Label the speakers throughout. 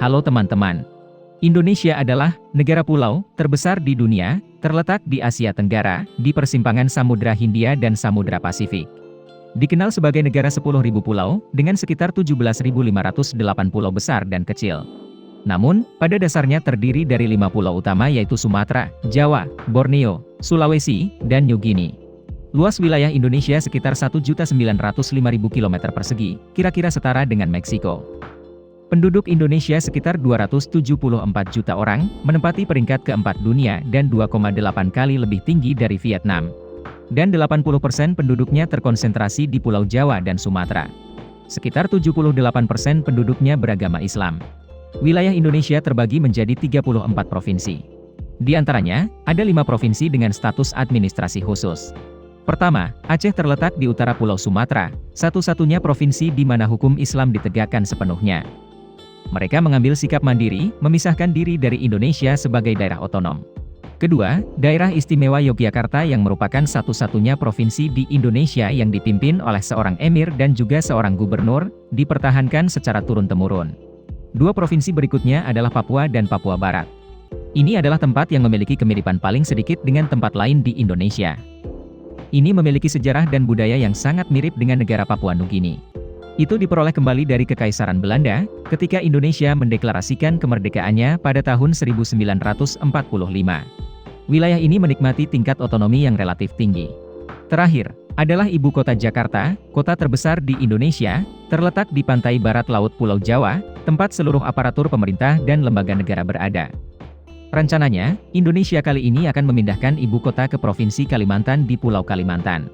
Speaker 1: Halo teman-teman. Indonesia adalah negara pulau terbesar di dunia, terletak di Asia Tenggara, di persimpangan Samudra Hindia dan Samudra Pasifik. Dikenal sebagai negara 10.000 pulau, dengan sekitar 17.508 pulau besar dan kecil. Namun, pada dasarnya terdiri dari 5 pulau utama yaitu Sumatera, Jawa, Borneo, Sulawesi, dan New Guinea. Luas wilayah Indonesia sekitar 1.905.000 km persegi, kira-kira setara dengan Meksiko. Penduduk Indonesia sekitar 274 juta orang, menempati peringkat keempat dunia dan 2,8 kali lebih tinggi dari Vietnam. Dan 80% penduduknya terkonsentrasi di Pulau Jawa dan Sumatera. Sekitar 78% penduduknya beragama Islam. Wilayah Indonesia terbagi menjadi 34 provinsi. Di antaranya, ada 5 provinsi dengan status administrasi khusus. Pertama, Aceh terletak di utara Pulau Sumatera, satu-satunya provinsi di mana hukum Islam ditegakkan sepenuhnya. Mereka mengambil sikap mandiri, memisahkan diri dari Indonesia sebagai daerah otonom. Kedua, Daerah Istimewa Yogyakarta yang merupakan satu-satunya provinsi di Indonesia yang dipimpin oleh seorang emir dan juga seorang gubernur, dipertahankan secara turun-temurun. Dua provinsi berikutnya adalah Papua dan Papua Barat. Ini adalah tempat yang memiliki kemiripan paling sedikit dengan tempat lain di Indonesia. Ini memiliki sejarah dan budaya yang sangat mirip dengan negara Papua Nugini. Itu diperoleh kembali dari Kekaisaran Belanda, ketika Indonesia mendeklarasikan kemerdekaannya pada tahun 1945. Wilayah ini menikmati tingkat otonomi yang relatif tinggi. Terakhir, adalah Ibu Kota Jakarta, kota terbesar di Indonesia, terletak di pantai barat Laut Pulau Jawa, tempat seluruh aparatur pemerintah dan lembaga negara berada. Rencananya, Indonesia kali ini akan memindahkan ibu kota ke Provinsi Kalimantan di Pulau Kalimantan.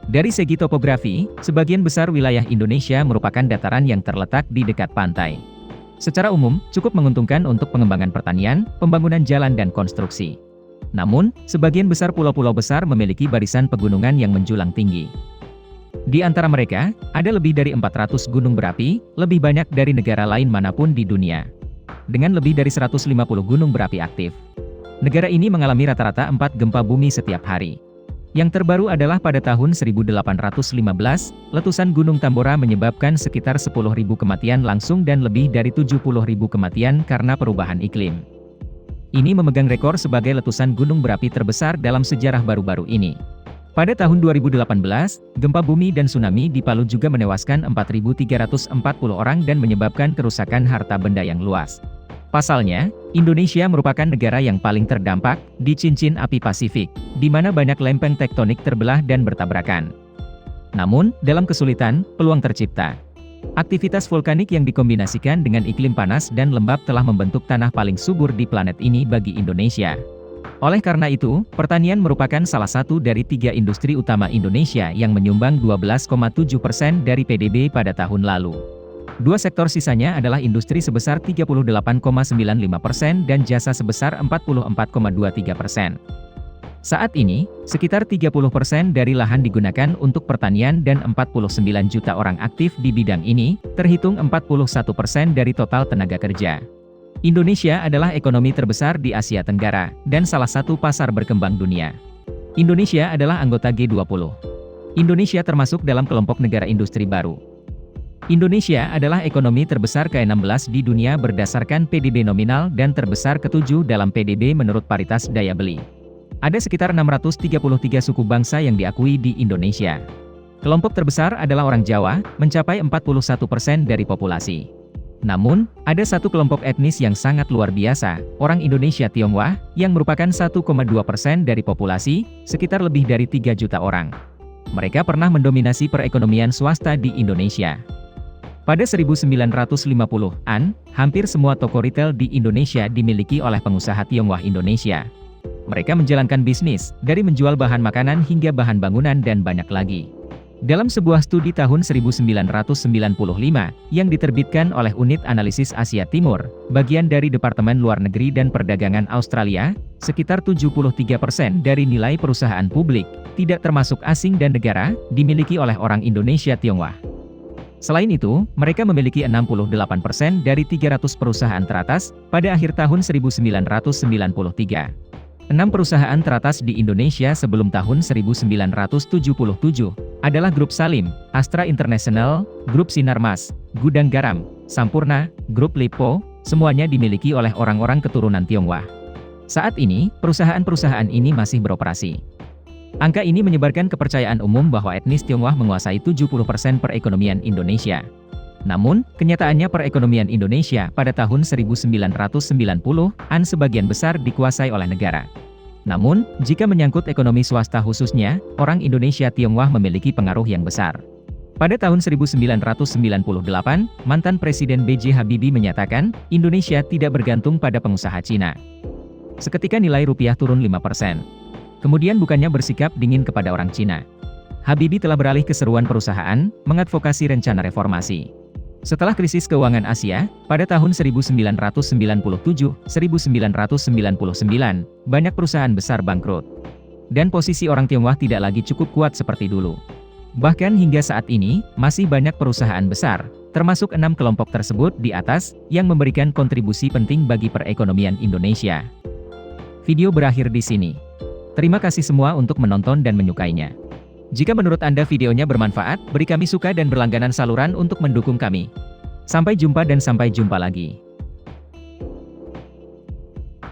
Speaker 1: Dari segi topografi, sebagian besar wilayah Indonesia merupakan dataran yang terletak di dekat pantai. Secara umum, cukup menguntungkan untuk pengembangan pertanian, pembangunan jalan dan konstruksi. Namun, sebagian besar pulau-pulau besar memiliki barisan pegunungan yang menjulang tinggi. Di antara mereka, ada lebih dari 400 gunung berapi, lebih banyak dari negara lain manapun di dunia. Dengan lebih dari 150 gunung berapi aktif. Negara ini mengalami rata-rata 4 gempa bumi setiap hari. Yang terbaru adalah pada tahun 1815, letusan Gunung Tambora menyebabkan sekitar 10.000 kematian langsung dan lebih dari 70.000 kematian karena perubahan iklim. Ini memegang rekor sebagai letusan gunung berapi terbesar dalam sejarah baru-baru ini. Pada tahun 2018, gempa bumi dan tsunami di Palu juga menewaskan 4.340 orang dan menyebabkan kerusakan harta benda yang luas. Pasalnya, Indonesia merupakan negara yang paling terdampak di cincin api Pasifik, di mana banyak lempeng tektonik terbelah dan bertabrakan. Namun, dalam kesulitan, peluang tercipta. Aktivitas vulkanik yang dikombinasikan dengan iklim panas dan lembab telah membentuk tanah paling subur di planet ini bagi Indonesia. Oleh karena itu, pertanian merupakan salah satu dari 3 industri utama Indonesia yang menyumbang 12,7% dari PDB pada tahun lalu. Dua sektor sisanya adalah industri sebesar 38,95% dan jasa sebesar 44,23%. Saat ini, sekitar 30% dari lahan digunakan untuk pertanian dan 49 juta orang aktif di bidang ini, terhitung 41% dari total tenaga kerja. Indonesia adalah ekonomi terbesar di Asia Tenggara, dan salah satu pasar berkembang dunia. Indonesia adalah anggota G20. Indonesia termasuk dalam kelompok negara industri baru. Indonesia adalah ekonomi terbesar ke-16 di dunia berdasarkan PDB nominal dan terbesar ke-7 dalam PDB menurut paritas daya beli. Ada sekitar 633 suku bangsa yang diakui di Indonesia. Kelompok terbesar adalah orang Jawa, mencapai 41% dari populasi. Namun, ada satu kelompok etnis yang sangat luar biasa, orang Indonesia Tionghoa, yang merupakan 1,2% dari populasi, sekitar lebih dari 3 juta orang. Mereka pernah mendominasi perekonomian swasta di Indonesia. Pada 1950-an, hampir semua toko retail di Indonesia dimiliki oleh pengusaha Tionghoa Indonesia. Mereka menjalankan bisnis, dari menjual bahan makanan hingga bahan bangunan dan banyak lagi. Dalam sebuah studi tahun 1995, yang diterbitkan oleh Unit Analisis Asia Timur, bagian dari Departemen Luar Negeri dan Perdagangan Australia, sekitar 73% dari nilai perusahaan publik, tidak termasuk asing dan negara, dimiliki oleh orang Indonesia Tionghoa. Selain itu, mereka memiliki 68% dari 300 perusahaan teratas, pada akhir tahun 1993. 6 perusahaan teratas di Indonesia sebelum tahun 1977, adalah Grup Salim, Astra International, Grup Sinarmas, Gudang Garam, Sampurna, Grup Lipo, Semuanya dimiliki oleh orang-orang keturunan Tionghoa. Saat ini, perusahaan-perusahaan ini masih beroperasi. Angka ini menyebarkan kepercayaan umum bahwa etnis Tionghoa menguasai 70% perekonomian Indonesia. Namun, kenyataannya perekonomian Indonesia pada tahun 1990-an sebagian besar dikuasai oleh negara. Namun, jika menyangkut ekonomi swasta khususnya, orang Indonesia Tionghoa memiliki pengaruh yang besar. Pada tahun 1998, mantan Presiden B.J. Habibie menyatakan, Indonesia tidak bergantung pada pengusaha Cina. Seketika nilai rupiah turun 5%. Kemudian bukannya bersikap dingin kepada orang Cina. Habibie telah beralih ke seruan perusahaan, mengadvokasi rencana reformasi. Setelah krisis keuangan Asia, pada tahun 1997-1999, banyak perusahaan besar bangkrut. Dan posisi orang Tionghoa tidak lagi cukup kuat seperti dulu. Bahkan hingga saat ini, masih banyak perusahaan besar, termasuk 6 kelompok tersebut di atas, yang memberikan kontribusi penting bagi perekonomian Indonesia. Video berakhir di sini. Terima kasih semua untuk menonton dan menyukainya. Jika menurut Anda videonya bermanfaat, beri kami suka dan berlangganan saluran untuk mendukung kami. Sampai jumpa dan sampai jumpa lagi.